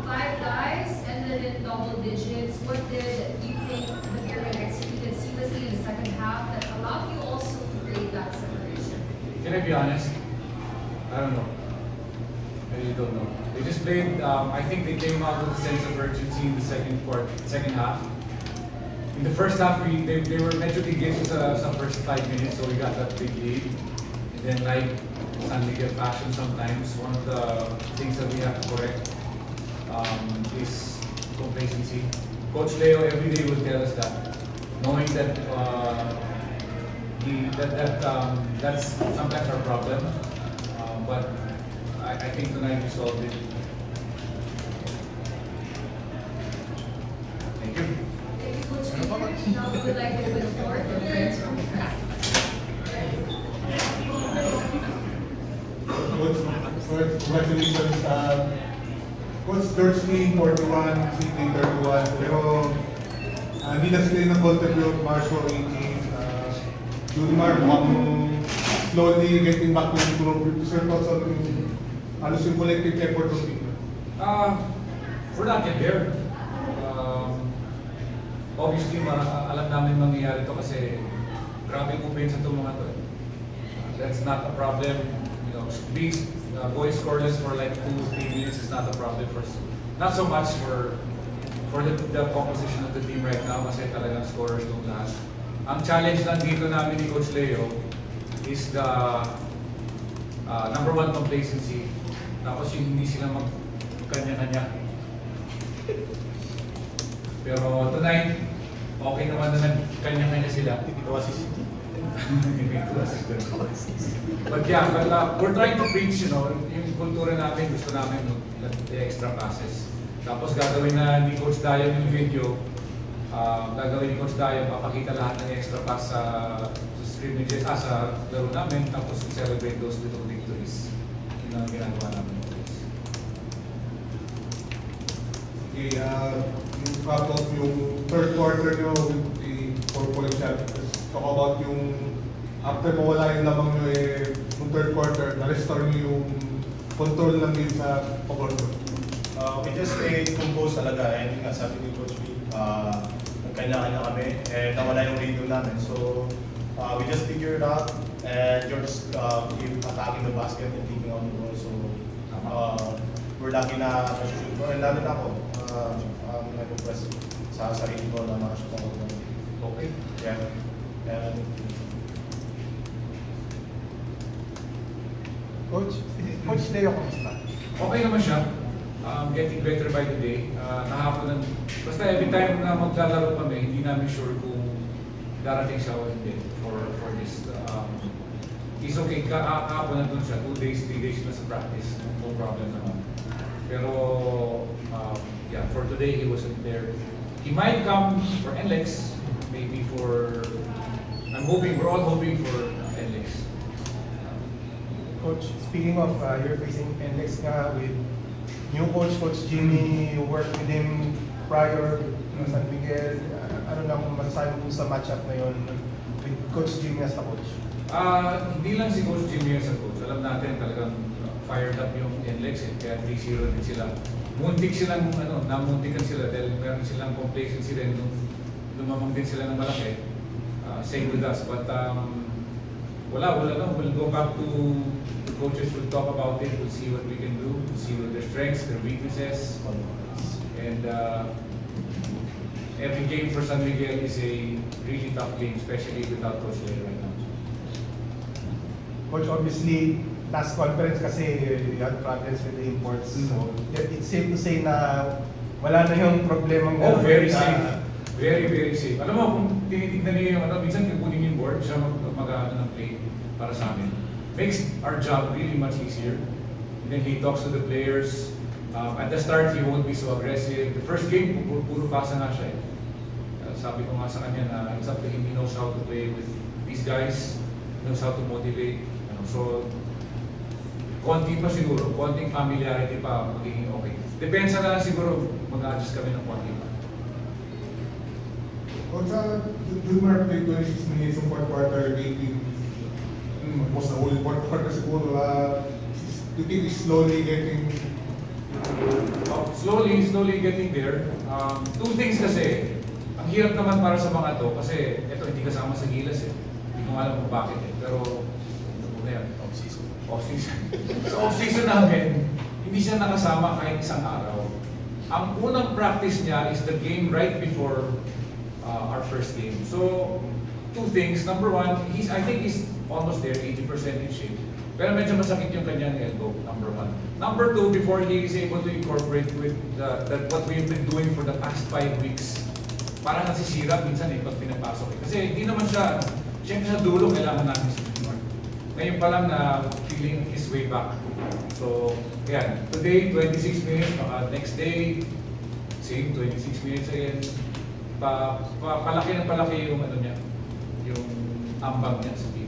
Five guys ended in double digits. What did you think the period executed seamlessly in the second half that allowed you also to create that separation? Can I be honest? I don't know. I really don't know. They just played. I think they came out with a sense of urgency in the second half. In the first half, they were medyo tigil sa first 5 minutes, so we got that big lead. And then, like San Miguel fashion, sometimes one of the things that we have to correct is complacency. Coach Leo every day will tell us that, knowing that that's sometimes our problem. But I think tonight we solved it. Thank you. Thank you, Coach Peter. Now we would like to open the floor to friends from the press. Coach, congratulations. Coach Dursley, 41, CJ 31. Pero hindi na sila yung contribute, Marshall 18. Judimar, mukhang slowly getting back to the group. Sir, thoughts on halos yung collective effort ng team? We're not yet there. Obviously, alam namin mangyayari to kasi grabe yung offense itong mga to. That's not a problem. You know, going scoreless for like 2-3 minutes is not a problem for us. Not so much for the composition of the team right now kasi talagang scorers itong lahat. Ang challenge lang dito namin ni Coach Leo is the number one complacency. Tapos yung hindi sila magkanya-kanya. Pero tonight, okay naman na nagkanya-kanya sila. But yeah, we're trying to preach, you know, yung kultura namin, gusto namin the extra passes. Tapos gagawin na ni Coach Dayo yung video, gagawin ni Coach Dayo, papakita lahat ng extra pass sa scrimmages, sa laro namin, tapos celebrate those little victories. Yun ang ginagawa namin. Okay, yung cut off yung third quarter nyo with the 4-point shot. Talk about yung after mawala yung lamang nyo yung third quarter, na-restore nyo yung control ng game sa pagod. We just stayed composed talaga, and yung nga sabi ni Coach B, nagkanya-kanya kami, and nawala yung radio namin. So, we just figured it out, and just keep attacking the basket and taking out the ball. So, we're lucky na na-shoot ko, and lalo na ako, nag-impress sa sarili ko na makashoot ako. Okay. Yeah. And, Coach Leo, kamusta? Okay naman siya. Getting better by the day. Kahapon, basta every time na maglalaro kami, hindi namin sure kung darating siya o hindi for this. He's okay. Kahapon nandun siya. 2 days, 3 days na sa practice. No problem naman. Pero, yeah, for today, he wasn't there. He might come for NLEX, maybe for, we're all hoping for NLEX. Coach, speaking of, you're facing NLEX nga with new coach, Coach Jimmy, you worked with him prior to San Miguel. Ano na kung masasabi mo sa matchup na yun with Coach Jimmy as the coach? Hindi lang si Coach Jimmy as a coach. Alam natin talagang fired up yung NLEX kaya 3-0 din sila. Muntik silang, namuntikan sila dahil meron silang complacency rin nung lumamang din sila ng malaki. Same with us, but wala no. We'll go back to the coaches, we'll talk about it, we'll see what we can do, we'll see what their strengths, their weaknesses. And every game for San Miguel is a really tough game, especially without Coach Leo right now. Coach, obviously, last conference kasi you had problems with the imports. So, it's safe to say na wala na yung problemang Oh, very na- safe. Very, very safe. Alam mo, kung tinitignan niyo yung minsan kukunin yung board, siya mag-ano ng play para sa amin. Makes our job really much easier. And then he talks to the players. At the start, he won't be so aggressive. The first game, puro pasa nga siya eh. Sabi ko nga sa kanya na it's up to him, he knows how to play with these guys, he knows how to motivate. So, konti pa siguro, konting familiarity pa magiging okay. Depende na lang siguro, mag-adjust kami ng konti pa. Coach, Judimar played 26 minutes yung fourth quarter, 18. Most the whole fourth quarter siguro, you think he's slowly getting Slowly getting there. Two things kasi, ang hirap naman para sa mga to kasi ito hindi kasama sa Gilas eh. Hindi ko alam kung bakit eh. Pero ano na yan? Off-season. Off-season. Sa off-season namin, hindi siya nakasama kahit isang araw. Ang unang practice niya is the game right before our first game. So, two things. Number one, I think he's almost there, 80% in shape. Pero medyo masakit yung kanyang elbow, number one. Number two, before he is able to incorporate with what we've been doing for the past 5 weeks, parang nasisira minsan eh pag pinapasok eh. Kasi hindi naman siya, siyempre sa dulo kailangan natin si Neymar. Ngayon pa lang na feeling his way back. So, yan. Today, 26 minutes, baka next day, same 26 minutes again. Palaki ng palaki yung ano niya, yung ambag niya sa team.